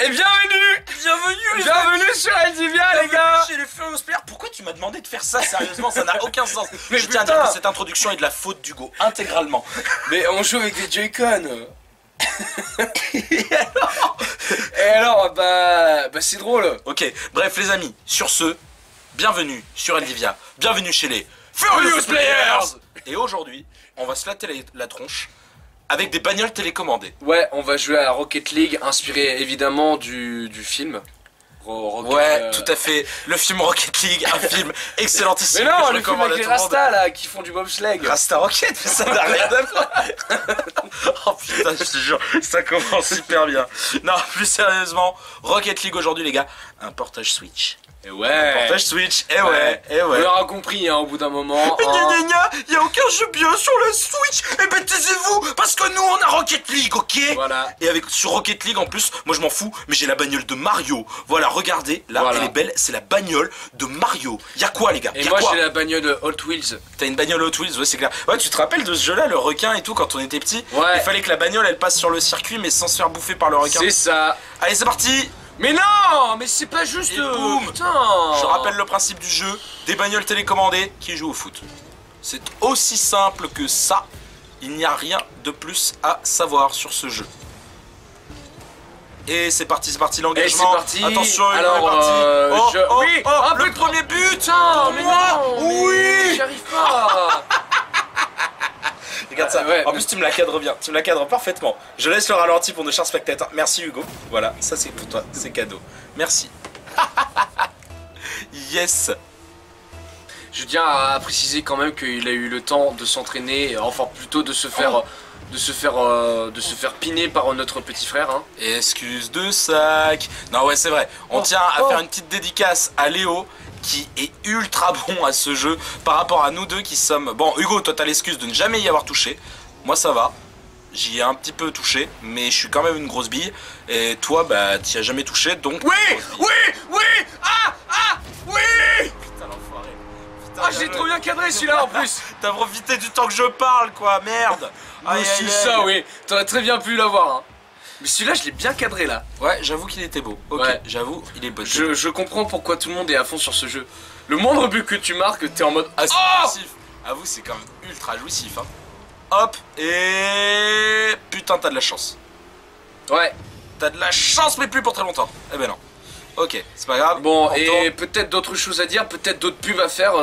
Et bienvenue sur Eldivia les gars. Chez les Furious Players. Pourquoi tu m'as demandé de faire ça sérieusement? Ça n'a aucun sens. Mais je tiens à dire que cette introduction est de la faute d'Hugo, intégralement. Mais on joue avec des Joy-Con. Et alors bah c'est drôle. Ok, bref les amis, sur ce, bienvenue sur Eldivia, bienvenue chez les Furious Players. Et aujourd'hui, on va se latter la tronche avec des bagnoles télécommandées. Ouais, on va jouer à Rocket League, inspiré évidemment du film. Ouais, tout à fait. Le film Rocket League, un film excellentissime. Mais non, que je le film recommande avec à les tout le monde. Rasta là, qui font du bobsleigh. Rasta Rocket, mais ça n'a rien à voir. Oh putain, je te jure, ça commence super bien. Non, plus sérieusement, Rocket League aujourd'hui les gars, un portage Switch. Et ouais. Portage Switch, et ouais. On l'aura compris hein, au bout d'un moment. Y a aucun jeu bien sur la Switch. Et ben taisez-vous, parce que nous on a Rocket League, ok? Voilà. Et sur Rocket League en plus, moi je m'en fous, mais j'ai la bagnole de Mario. Voilà, regardez, là Voilà. elle est belle, c'est la bagnole de Mario. Y'a quoi les gars? Et Y'a moi quoi? j'ai la bagnole de Hot Wheels. T'as une bagnole Hot Wheels, ouais c'est clair. Ouais, tu te rappelles de ce jeu là, le requin et tout, quand on était petit? Ouais. Il fallait que la bagnole elle passe sur le circuit mais sans se faire bouffer par le requin. C'est ça. Allez c'est parti. Mais non, mais c'est pas juste. Et boum. Putain. Je rappelle le principe du jeu, des bagnoles télécommandées qui jouent au foot. C'est aussi simple que ça. Il n'y a rien de plus à savoir sur ce jeu. Et c'est parti l'engagement. Et c'est parti. Attention, il alors, est parti. oui, un le but. premier but. Putain, mais moi. non, mais Oui. j'y arrive pas. Regarde ça. Ouais, en plus, tu me la cadres bien. Tu me la cadres parfaitement. Je laisse le ralenti pour nos chers spectateurs. Merci Hugo. Voilà, ça c'est pour toi. C'est cadeau. Merci. Yes. Je tiens à préciser quand même qu'il a eu le temps de s'entraîner, enfin plutôt de se faire, de se faire piner par notre petit frère. Hein. Excuse de sac. Non ouais c'est vrai. On tient à faire une petite dédicace à Léo qui est ultra bon à ce jeu par rapport à nous deux qui sommes... Bon Hugo, toi t'as l'excuse de ne jamais y avoir touché. Moi ça va. J'y ai un petit peu touché, mais je suis quand même une grosse bille. Et toi bah t'y as jamais touché donc... Oui. Oui. Putain l'enfoiré. Ah j'ai trop bien cadré celui-là en plus. T'as profité du temps que je parle quoi, merde. C'est ça oui, t'aurais très bien pu l'avoir hein. Mais celui-là je l'ai bien cadré là. Ouais j'avoue qu'il était beau. Ok, ouais. j'avoue il est beau. Je comprends pourquoi tout le monde est à fond sur ce jeu. Le moindre but que tu marques, t'es en mode... Ah, c'est jouissif. Avoue c'est quand même ultra jouissif hein. Hop et... Putain t'as de la chance. Ouais. T'as de la chance mais plus pour très longtemps. Eh ben non. Ok, c'est pas grave. Bon, et peut-être d'autres choses à dire, peut-être d'autres pubs à faire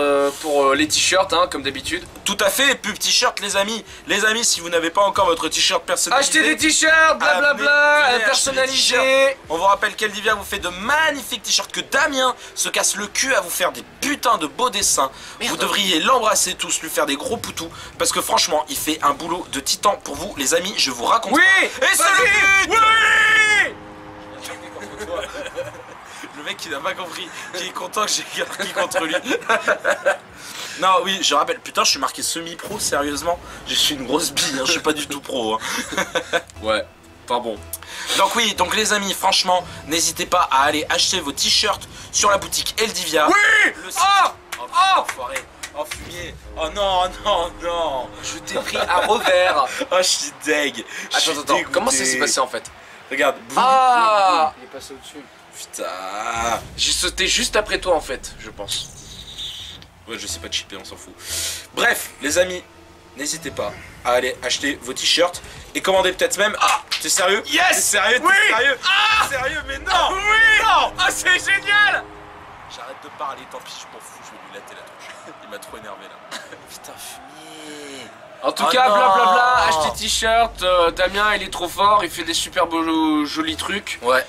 pour les t-shirts, hein, comme d'habitude. Tout à fait, pub t-shirt les amis. Les amis, si vous n'avez pas encore votre t-shirt personnalisé... Achetez des t-shirts, blablabla, venez personnalisés. acheter des t-shirts. On vous rappelle qu'Eldivia vous fait de magnifiques t-shirts, que Damien se casse le cul à vous faire des putains de beaux dessins. Merde. Vous devriez l'embrasser tous, lui faire des gros poutous, parce que franchement, il fait un boulot de titan pour vous les amis, je vous raconte. Oui. Et c'est le but. Oui. Le mec qui n'a pas compris, qui est content que j'ai gagné contre lui. Non, oui, je rappelle, putain, je suis marqué semi-pro, sérieusement. Je suis une grosse bille, hein, je suis pas du tout pro. Hein. Ouais, pas bon. Donc oui, donc les amis, franchement, n'hésitez pas à aller acheter vos t-shirts sur la boutique Eldivia. Oui. Le site... Oh, enfoiré. Oh, fumier. Oh non. Je t'ai pris à revers. Oh, je suis deg. Attends, comment ça s'est passé en fait? Regarde. Ah. Il est passé au-dessus. Putain. J'ai sauté juste après toi en fait, je pense. Ouais, je sais pas chipper, on s'en fout. Bref, les amis, n'hésitez pas à aller acheter vos t-shirts et commander peut-être même... Ah, t'es sérieux? Yes. T'es sérieux? Oui. T'es sérieux? Ah. T'es sérieux? Mais non. Oui. Non. Ah c'est génial. J'arrête de parler, tant pis, je m'en fous, je vais lui latter la touche. Il m'a trop énervé là. Putain, fumier. En tout Oh cas, non. blablabla, achetez t-shirt, Damien il est trop fort, il fait des super beaux jolis trucs. Ouais.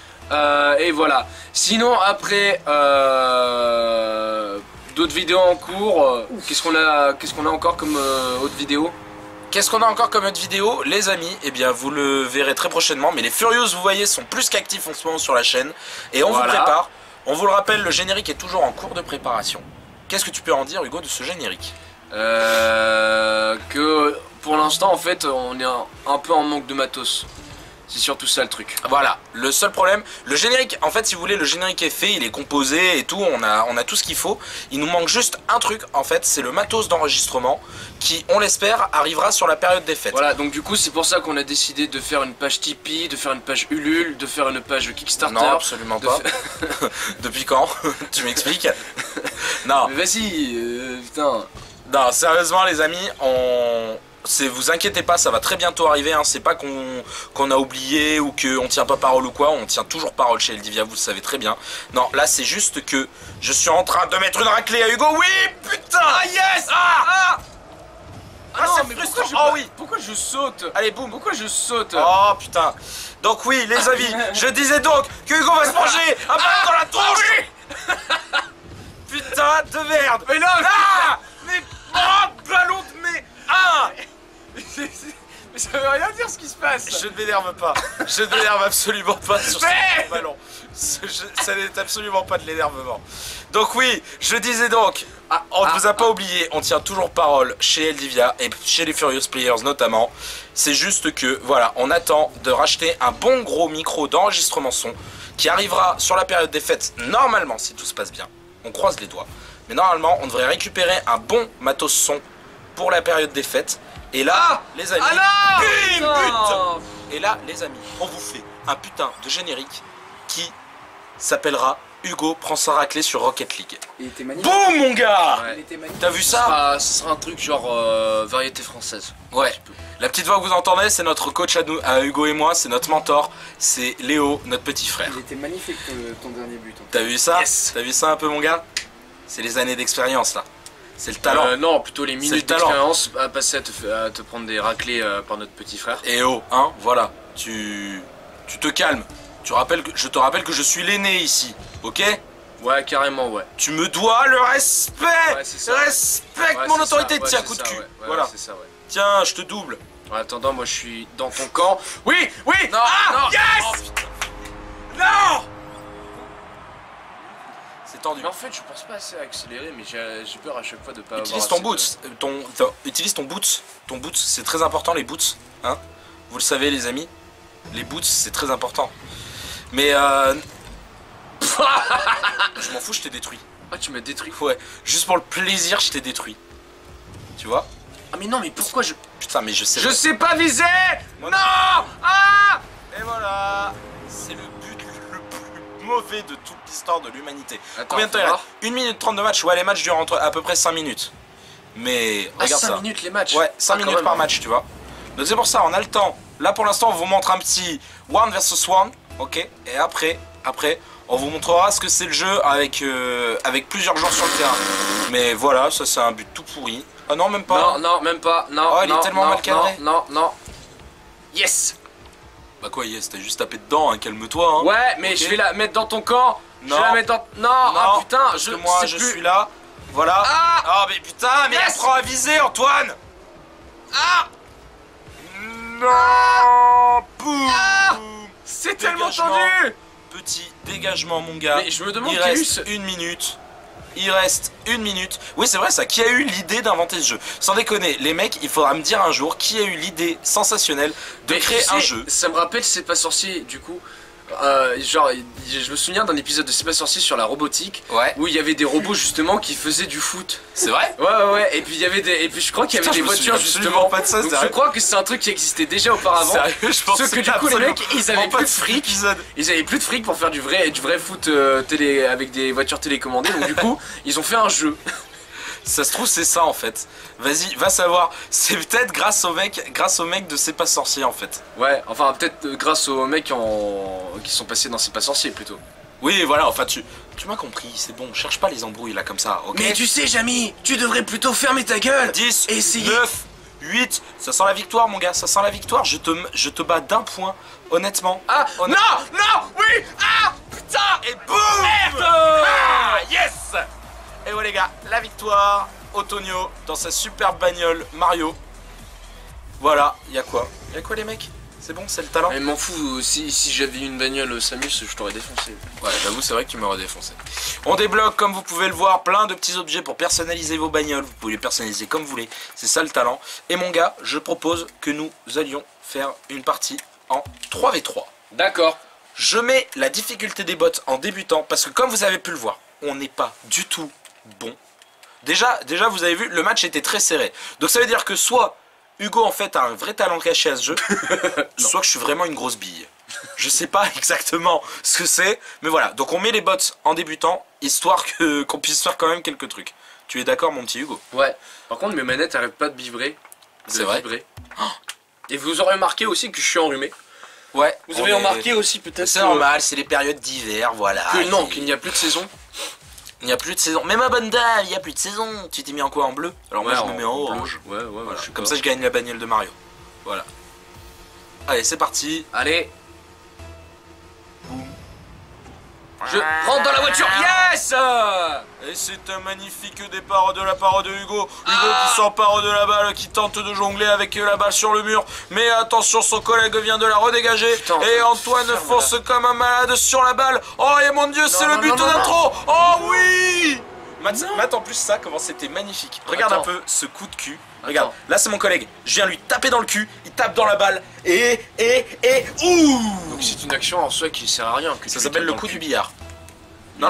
Et voilà. Sinon après d'autres vidéos en cours, qu'est-ce qu'on a encore comme autre vidéo? Qu'est-ce qu'on a encore comme autre vidéo? Les amis, eh bien vous le verrez très prochainement, mais les Furious, vous voyez, sont plus qu'actifs en ce moment sur la chaîne. Et on vous prépare, on vous le rappelle, le générique est toujours en cours de préparation. Qu'est-ce que tu peux en dire Hugo de ce générique? Que pour l'instant en fait on est un peu en manque de matos. C'est surtout ça le truc. Voilà, le seul problème, le générique, en fait si vous voulez, le générique est fait, il est composé et tout, on a tout ce qu'il faut. Il nous manque juste un truc, en fait, c'est le matos d'enregistrement qui, on l'espère, arrivera sur la période des fêtes. Voilà, donc du coup c'est pour ça qu'on a décidé de faire une page Tipeee, de faire une page Ulule, de faire une page Kickstarter. Non, absolument pas. Depuis quand? Tu m'expliques? Non. Mais vas-y, putain. Non, sérieusement les amis, vous inquiétez pas, ça va très bientôt arriver, hein. C'est pas qu'on a oublié ou qu'on tient pas parole ou quoi, on tient toujours parole chez Eldivia, vous le savez très bien. Non, là c'est juste que je suis en train de mettre une raclée à Hugo. Oui, putain. Ah yes. Ah non, c'est mais frustrant. Oh oui. Pourquoi je saute? Allez, boum. Pourquoi je saute? Oh putain. Donc oui, les amis, je disais donc que Hugo va se manger un ballon dans la tronche. Putain de merde. Mais non. Ah. Mais oh, ballon de mais ah. Mais ça veut rien dire ce qui se passe. Je ne m'énerve pas. Je ne m'énerve absolument pas sur ce ballon. Ça n'est absolument pas de l'énervement. Donc oui, je disais donc, on ne vous a pas oublié, on tient toujours parole chez Eldivia et chez les Furious Players notamment. C'est juste que, voilà, on attend de racheter un bon gros micro d'enregistrement son qui arrivera sur la période des fêtes, normalement, si tout se passe bien. On croise les doigts. Mais normalement, on devrait récupérer un bon matos son pour la période des fêtes. Et là, les amis, bim, but. Et là, les amis, on vous fait un putain de générique qui s'appellera Hugo prend sa raclée sur Rocket League. Il était magnifique. Boum, mon gars. Il était magnifique. T'as vu ça? Ce sera un truc genre variété française. Ouais. La petite voix que vous entendez, c'est notre coach à Hugo et moi, c'est notre mentor, c'est Léo, notre petit frère. Il était magnifique ton dernier but. T'as vu ça? Yes. T'as vu ça un peu, mon gars? C'est les années d'expérience là. C'est le talent. Non, plutôt les minutes talent. d'expérience à passer à te prendre des raclées par notre petit frère. Et oh, hein, voilà. Tu te calmes. Je te rappelle que je suis l'aîné ici, ok? Ouais, carrément, ouais. Tu me dois le respect. Ouais, c'est ça. Respecte Ouais, mon c'est autorité, ça. Ouais, tiens, c'est coup de ça, cul. ouais. Ouais, Voilà. ouais, c'est ça, ouais. Tiens, je te double. En attendant, moi je suis dans ton camp. Oui, oui. Non, Ah, non. yes. Oh, putain. Non. C'est tendu. Mais en fait, je pense pas assez à accélérer, mais j'ai peur à chaque fois de pas Utilise avoir ton assez boots, utilise ton boots. Ton boots, c'est très important les boots, hein. Vous le savez les amis, les boots c'est très important. Mais je m'en fous, je t'ai détruit. Ah, tu m'as détruit. Ouais, juste pour le plaisir, je t'ai détruit. Tu vois? Ah, mais non, mais pourquoi je. Putain, mais je sais. Je sais pas viser. Moi Non. non. Ah. Et voilà, c'est le but le plus mauvais de toute l'histoire de l'humanité. Attends, Combien de temps il faut reste? 1 minute 30 de match. Ouais, les matchs durent entre à peu près 5 minutes. Mais Ah, regarde 5 ça. minutes les matchs. Ouais, 5 Ah, quand minutes même. par match, tu vois. Donc c'est pour ça, on a le temps. Là pour l'instant, on vous montre un petit one versus one, ok. Et après, on vous montrera ce que c'est le jeu avec plusieurs joueurs sur le terrain. Mais voilà, ça c'est un but tout pourri. Ah non, même pas. Non, non, même pas. Non. Oh, il est non, tellement non, mal cadré. Non, non. Yes. Bah quoi, yes, t'as juste tapé dedans, hein, calme-toi. Hein. Ouais, mais Ok. je vais la mettre dans ton camp. Non. Je vais la mettre dans. Non, ah putain, parce que moi je suis là. Voilà. Ah. Oh mais putain, mais Yes. apprends à viser, Antoine. Ah. Non. Boum. Ah. C'est tellement Dégagement. tendu. Petit dégagement, mon gars. Mais je me demande il qui a eu reste ce- 1 minute. Il reste 1 minute. Oui, c'est vrai ça. Qui a eu l'idée d'inventer ce jeu? Sans déconner, les mecs, il faudra me dire un jour qui a eu l'idée sensationnelle de Mais créer tu sais, un jeu. Ça me rappelle C'est pas sorcier du coup. Genre, je me souviens d'un épisode de C'est pas sorcier sur la robotique Ouais. où il y avait des robots justement qui faisaient du foot. C'est vrai? Ouais. Et puis il y avait et puis je crois qu'il y avait Putain, des je me voitures souviens absolument justement. pas de ça, Donc je sérieux. crois que c'est un truc qui existait déjà auparavant. Sérieux, je pense Sauf que que du coup les mecs ils avaient pas plus de de fric. épisode. Ils avaient plus de fric pour faire du vrai foot télé avec des voitures télécommandées. Donc du coup ils ont fait un jeu. Ça se trouve c'est ça en fait. Vas-y, va savoir. C'est peut-être grâce au mec de C'est pas sorcier en fait. Ouais, enfin peut-être grâce aux mecs qui sont passés dans C'est pas sorcier plutôt. Oui, voilà, enfin tu m'as compris, c'est bon, cherche pas les embrouilles là comme ça, ok? Mais tu sais Jamy, tu devrais plutôt fermer ta gueule. 10, et essayer. 9, 8, ça sent la victoire mon gars, ça sent la victoire, je te bats d'un point, honnêtement. Ah Honnêtement. non, oui, ah putain Et boum! merde. Ah, yes! Et ouais les gars, la victoire, Otonio dans sa superbe bagnole Mario. Voilà, y'a quoi les mecs? C'est bon, c'est le talent? Mais m'en fous, si j'avais une bagnole Samus, je t'aurais défoncé. Ouais, j'avoue, c'est vrai que tu m'aurais défoncé. On débloque, comme vous pouvez le voir, plein de petits objets pour personnaliser vos bagnoles. Vous pouvez les personnaliser comme vous voulez. C'est ça le talent. Et mon gars, je propose que nous allions faire une partie en 3v3. D'accord. Je mets la difficulté des bots en débutant parce que comme vous avez pu le voir, on n'est pas du tout bon. Déjà vous avez vu, le match était très serré. Donc ça veut dire que soit Hugo en fait a un vrai talent caché à ce jeu, soit que je suis vraiment une grosse bille. Je sais pas exactement ce que c'est, mais voilà. Donc on met les bots en débutant, histoire qu'on puisse faire quand même quelques trucs. Tu es d'accord mon petit Hugo? Ouais. Par contre mes manettes arrêtent pas de vibrer. C'est vrai. Et vous aurez remarqué aussi que je suis enrhumé. Ouais. Vous avez remarqué aussi peut-être C'est normal, c'est les périodes d'hiver, voilà. non, qu'il n'y a plus de saison. Il n'y a plus de saison. Mais ma bonne dame, il n'y a plus de saison. Tu t'es mis en quoi? En bleu? Alors moi je me mets en orange. Ouais, Voilà. Comme ça je gagne la bagnole de Mario. Voilà. Allez, c'est parti. Allez. Je rentre dans la voiture. Yes. Et c'est un magnifique départ de la part de Hugo. Hugo qui s'empare de la balle, qui tente de jongler avec la balle sur le mur. Mais attention, son collègue vient de la redégager. Putain, et Antoine fonce comme un malade sur la balle. Oh et mon dieu, c'est le but d'intro. Oh oui Matt, en plus ça, comment c'était magnifique. Regarde un peu ce coup de cul. Regarde, là c'est mon collègue. Je viens lui taper dans le cul. Il tape dans la balle. Et ouh. Donc c'est une action en soi qui sert à rien. Ça s'appelle le coup du billard. Non,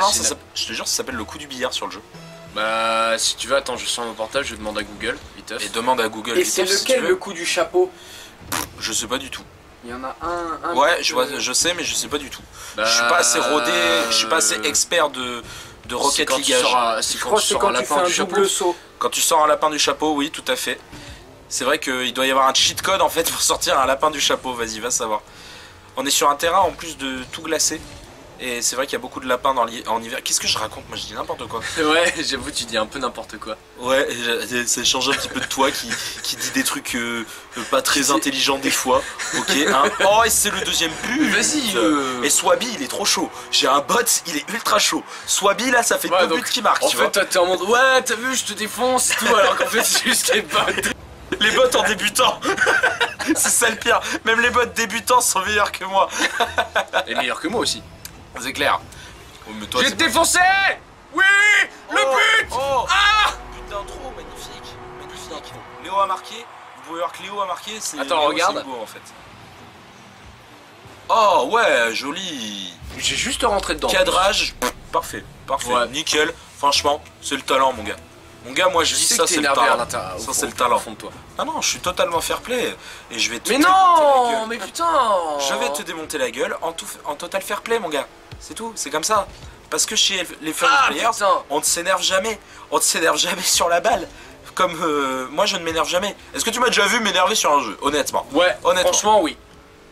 je te jure, ça s'appelle le coup du billard sur le jeu. Bah, si tu veux, attends, je sors mon portable, je demande à Google, viteuf. Et demande à Google. Et c'est lequel le coup du chapeau? Je sais pas du tout. Il y en a un Ouais, je sais, mais je sais pas du tout. Bah, je suis pas assez rodé, je suis pas assez expert de Rocket League. C'est quand tu sors un lapin du chapeau. Saut. Quand tu sors un lapin du chapeau, oui, tout à fait. C'est vrai qu'il doit y avoir un cheat code en fait pour sortir un lapin du chapeau, vas-y, va savoir. On est sur un terrain en plus de tout glacé. Et c'est vrai qu'il y a beaucoup de lapins en hiver. Qu'est-ce que je raconte? Moi je dis n'importe quoi. Ouais, j'avoue, tu dis un peu n'importe quoi. Ouais, ça change un petit peu de toi qui dit des trucs pas très intelligents des fois. Ok, hein. Oh, et c'est le deuxième but. Vas-y. Et Swaby, il est trop chaud. J'ai un bot, il est ultra chaud. Swaby, là, ça fait deux buts qui marquent. En fait, toi, t'es en mode ouais, t'as vu, je te défonce et tout, alors qu'en fait, c'est juste les bots. Les bots en débutant. C'est ça le pire. Même les bots débutants sont meilleurs que moi. Et meilleurs que moi aussi. C'est clair. Oh, Je vais te défoncer. Oui. Le but. Ah. But d'intro, magnifique. Léo a marqué. Vous pouvez voir que Léo a marqué. Attends, regarde. Beau, en fait. Oh ouais, joli. J'ai juste rentré dedans. Cadrage, parfait. Ouais. Nickel. Franchement, c'est le talent, mon gars. Mon gars, moi je dis ça, c'est le talent. Ça, c'est le talent. Fond de toi. Ah non, je suis totalement fair play. Et je vais te Mais non, mais putain. Je vais te démonter la gueule en total fair play, mon gars. C'est tout, c'est comme ça. Parce que chez les Furious Players, on ne s'énerve jamais. On ne s'énerve jamais sur la balle. Comme moi, je ne m'énerve jamais. Est-ce que tu m'as déjà vu m'énerver sur un jeu? Honnêtement. Ouais, honnêtement. Franchement, oui.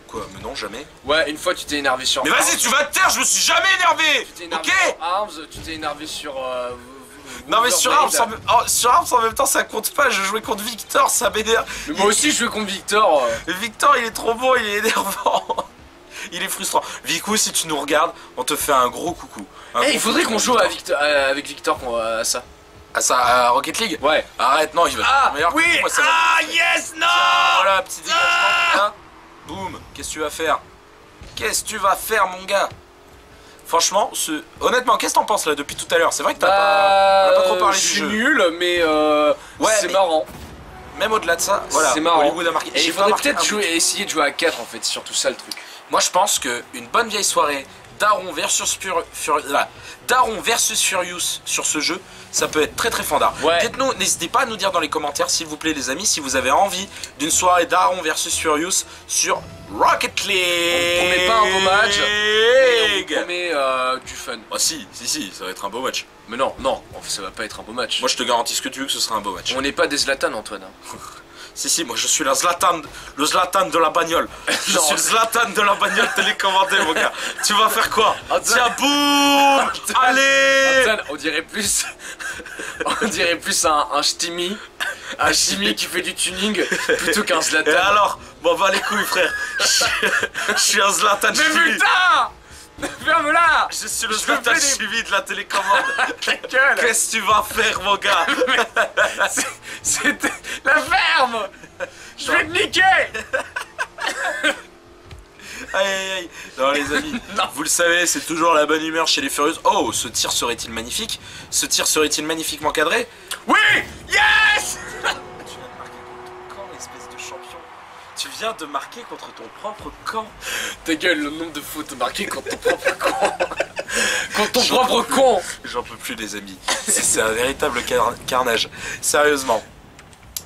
Quoi? Mais non, jamais. Ouais, une fois tu t'es énervé sur. Mais vas-y, tu vas te taire, je me suis jamais énervé. Ok. Sur Arms, tu t'es énervé sur. Non mais sur Arms en même temps ça compte pas, je jouais contre Victor, ça m'énerve. Moi aussi je jouais contre Victor. Victor il est trop bon, il est énervant. Il est frustrant. Vicou, si tu nous regardes, on te fait un gros coucou. Il faudrait qu'on joue avec Victor à ça. À ça, à Rocket League? Ouais. Arrête, non, il va meilleur oui. Que moi, ça Yes, non. Voilà, petit dégagement. Boum, qu'est-ce que tu vas faire? Qu'est-ce que tu vas faire, mon gars? Franchement, honnêtement, qu'est-ce que t'en penses là depuis tout à l'heure? C'est vrai que on a pas trop parlé du jeu. Je suis nul, mais c'est marrant. Même au-delà de ça, voilà, c'est marrant. Hollywood a marqué. Et il faudrait peut-être essayer de jouer à 4 en fait, c'est surtout ça le truc. Moi je pense qu'une bonne vieille soirée Daron versus Furious sur ce jeu, ça peut être très très fandard. Ouais. Dites-nous, n'hésitez pas à nous dire dans les commentaires s'il vous plaît les amis, si vous avez envie d'une soirée Daron versus Furious sur Rocket League. On promet pas un beau match, mais on promet du fun. Ah si, ça va être un beau match. Mais non, ça va pas être un beau match. Moi je te garantis ce que tu veux que ce sera un beau match. On n'est pas des Zlatan, Antoine. Si, moi je suis le Zlatan de la bagnole. Je suis le Zlatan de la bagnole télécommandée, mon gars. Tu vas faire quoi? Tiens, boum. Allez. Antoine, on dirait plus un Stimi. Un Stimi qui fait du tuning plutôt qu'un Zlatan. Et alors? Bon, va les couilles, frère. Je suis un Zlatan. Mais putain! Ferme-la! Je suis le Zlatan suivi de la télécommande. Ta gueule! Qu'est-ce que tu vas faire, mon gars? C'était la ferme! Je vais te niquer! Aïe. Non les amis, vous le savez, c'est toujours la bonne humeur chez les Furious. Oh, ce tir serait-il magnifique? Ce tir serait-il magnifiquement cadré? Oui! Yes! Tu viens de marquer quand, espèce de champion? Tu viens de marquer contre ton propre camp. Ta gueule, le nombre de fautes marquées contre ton propre con. Contre ton propre con. J'en peux plus les amis. C'est un véritable carnage. Sérieusement.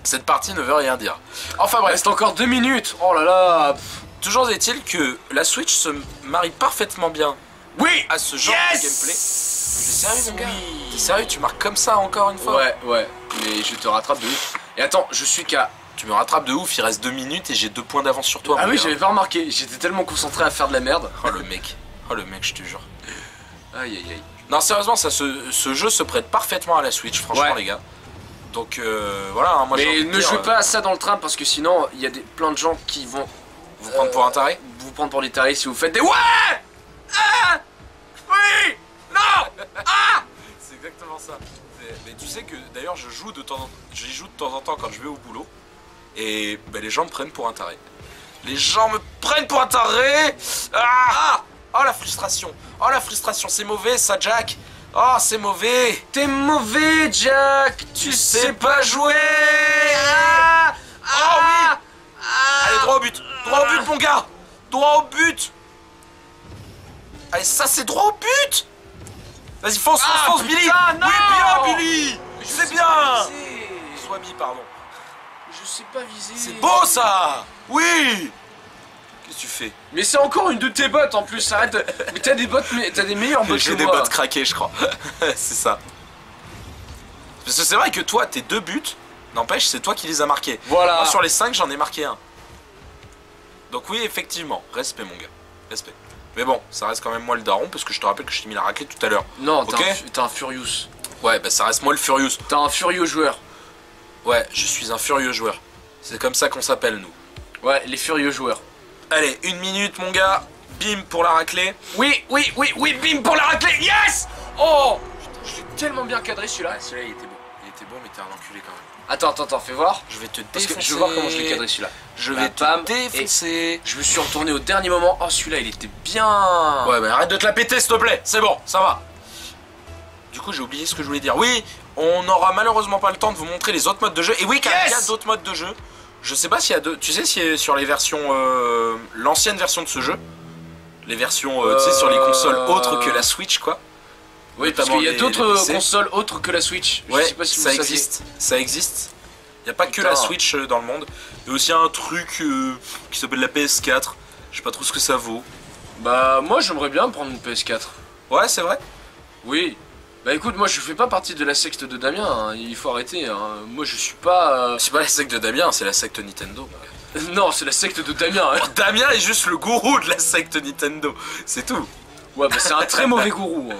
Cette partie ne veut rien dire. Enfin Il bref, reste encore 2 minutes. Oh là là. toujours est-il que la Switch se marie parfaitement bien Oui. à ce genre de gameplay. T'es sérieux mon gars? T'es sérieux, tu marques comme ça encore une fois? Ouais, mais je te rattrape de ouf. Et attends, je suis qu'à... Tu me rattrapes de ouf, il reste 2 minutes et j'ai 2 points d'avance sur toi. Ah mon oui, gars. j'avais pas remarqué. J'étais tellement concentré à faire de la merde. Oh le mec, je te jure. Aïe aïe aïe. Non sérieusement, ce jeu se prête parfaitement à la Switch, franchement Ouais. les gars. Donc voilà, hein, moi j'ai Mais envie de ne dire, jouez pas à ça dans le train parce que sinon il y a plein de gens qui vont vous prendre pour un taré. vous prendre pour des tarés si vous faites des ouais. Ah oui. Non. Ah. C'est exactement ça. Mais tu sais que d'ailleurs j'y joue de temps en temps quand je vais au boulot. Et bah, les gens me prennent pour un taré. Les gens me prennent pour un taré. Ah. Oh la frustration. Oh la frustration, c'est mauvais ça Jack. Oh c'est mauvais. T'es mauvais Jack. Tu sais pas jouer. Ah. Oh oui. Allez droit au but. Droit au but mon gars. Droit au but. Allez ça c'est droit au but. Vas-y fonce, fonce Billy. putain, non. Oui bien Billy. C'est bien. Viser. Swabi pardon. Je sais pas viser. C'est beau ça. Oui. Qu'est-ce que tu fais? Mais c'est encore une de tes bottes en plus, arrête de... Mais t'as des bottes, mais t'as des meilleures bottes J'ai que des moi. bottes craquées je crois. C'est ça. Parce que c'est vrai que toi tes 2 buts, n'empêche c'est toi qui les as marqués. Voilà. Moi sur les 5 j'en ai marqué un. Donc oui effectivement, respect mon gars. Respect. Mais bon, ça reste quand même moi le daron parce que je te rappelle que je t'ai mis la raclée tout à l'heure. Non, Ok. t'es un Furious. Ouais bah ça reste moi le Furious. T'es un furieux joueur. Ouais, je suis un furieux joueur. C'est comme ça qu'on s'appelle nous. Ouais, les furieux joueurs. Allez, 1 minute mon gars. Bim pour la raclée. Oui, bim pour la raclée, yes. Oh putain, je l'ai tellement bien cadré celui-là. Ouais, celui-là il était beau. Il était beau mais t'es un enculé quand même. Attends, fais voir. Je vais te Parce défoncer. que je veux voir comment je l'ai cadré celui-là. Je Bah, vais te bam, défoncer. Je me suis retourné au dernier moment. Oh, celui-là, il était bien. Ouais, mais arrête de te la péter, s'il te plaît. C'est bon, ça va. Du coup, j'ai oublié ce que je voulais dire. Oui, on n'aura malheureusement pas le temps de vous montrer les autres modes de jeu. Et oui, car il y a d'autres modes de jeu. Je sais pas s'il y a deux. Tu sais, si sur les versions. L'ancienne version de ce jeu. Les versions, tu sais, sur les consoles autres que la Switch, quoi. Oui, parce Notamment qu'il y a les d'autres PC. consoles autres que la Switch. Je Ouais, sais pas si vous ça le saviez. existe. Ça existe. Il n'y a pas que Putain. la Switch dans le monde. Il y a aussi un truc qui s'appelle la PS4. Je sais pas trop ce que ça vaut. Bah, moi, j'aimerais bien prendre une PS4. Ouais, c'est vrai. Oui. Bah écoute, moi je fais pas partie de la secte de Damien, hein. Il faut arrêter. Hein. Moi je suis pas... C'est pas la secte de Damien, c'est la secte Nintendo. Non, c'est la secte de Damien. Hein. Damien est juste le gourou de la secte Nintendo. C'est tout. Ouais, bah c'est un très mauvais gourou. Hein.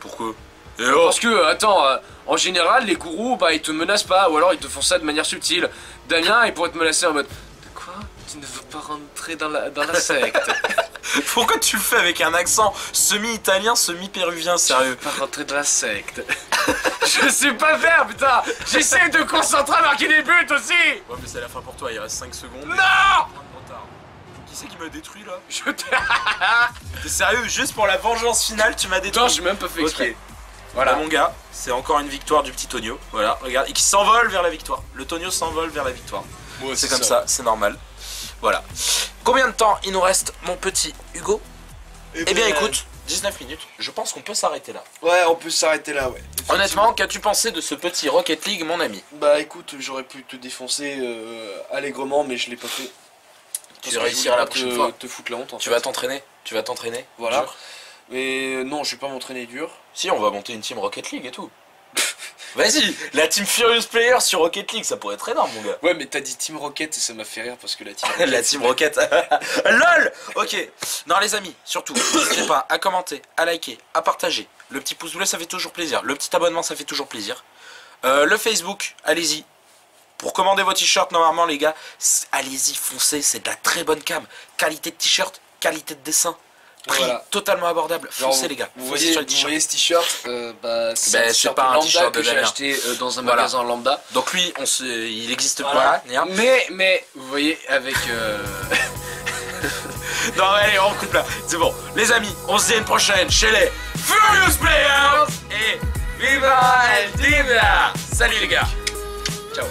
Pourquoi? Et oh. Parce que, attends, en général, les gourous, bah ils te menacent pas, ou alors ils te font ça de manière subtile. Damien, il pourrait te menacer en mode... De quoi? Tu ne veux pas rentrer dans la secte? Pourquoi tu le fais avec un accent semi-italien, semi-péruvien, sérieux? Pas rentrer dans la secte. Je sais pas faire, putain. J'essaie de concentrer à marquer des buts aussi. Ouais, mais c'est la fin pour toi, il reste 5 secondes. Non. Qui c'est qui m'a détruit là? Je t'ai... T'es sérieux? Juste pour la vengeance finale, tu m'as détruit? Non, j'ai même pas fait exprès. Ok. Voilà mon gars, c'est encore une victoire du petit Tonio. Voilà, regarde, et qui s'envole vers la victoire. Le Tonio s'envole vers la victoire. Ouais, c'est comme ça, c'est normal. Voilà. Combien de temps il nous reste, mon petit Hugo? Eh bien écoute, 19 minutes, je pense qu'on peut s'arrêter là. Ouais, on peut s'arrêter là, ouais. Honnêtement, qu'as-tu pensé de ce petit Rocket League, mon ami? Bah écoute, j'aurais pu te défoncer allègrement, mais je l'ai pas fait. Tu vas réussir à la prochaine fois. Te foutre la honte en Tu fait. vas t'entraîner? Tu vas t'entraîner? Voilà. Dur. Mais non, je vais pas m'entraîner dur. Si, on va monter une team Rocket League et tout. Vas-y, la team Furious Player sur Rocket League, ça pourrait être énorme, mon gars. Ouais, mais t'as dit Team Rocket et ça m'a fait rire parce que la Team La team Rocket. LOL. Ok. Non, les amis, surtout, n'hésitez pas à commenter, à liker, à partager. Le petit pouce bleu, ça fait toujours plaisir. Le petit abonnement, ça fait toujours plaisir. Le Facebook, allez-y. Pour commander vos t-shirts, normalement, les gars, allez-y, foncez. C'est de la très bonne cam. Qualité de t-shirt, qualité de dessin. Prix Voilà. totalement abordable. Genre, Foncez, les gars. Vous Foncez voyez, sur le vous t-shirt. voyez ce t-shirt c'est Ben, un c'est t-shirt pas un lambda t-shirt de que j'ai Damien. acheté dans un Voilà. magasin lambda. Donc lui, il existe Voilà. pas. Mais, vous voyez, avec... Non, allez, on coupe là. C'est bon. Les amis, on se dit à une prochaine chez les Furious Players. Et viva el Divia. Salut les gars. Ciao.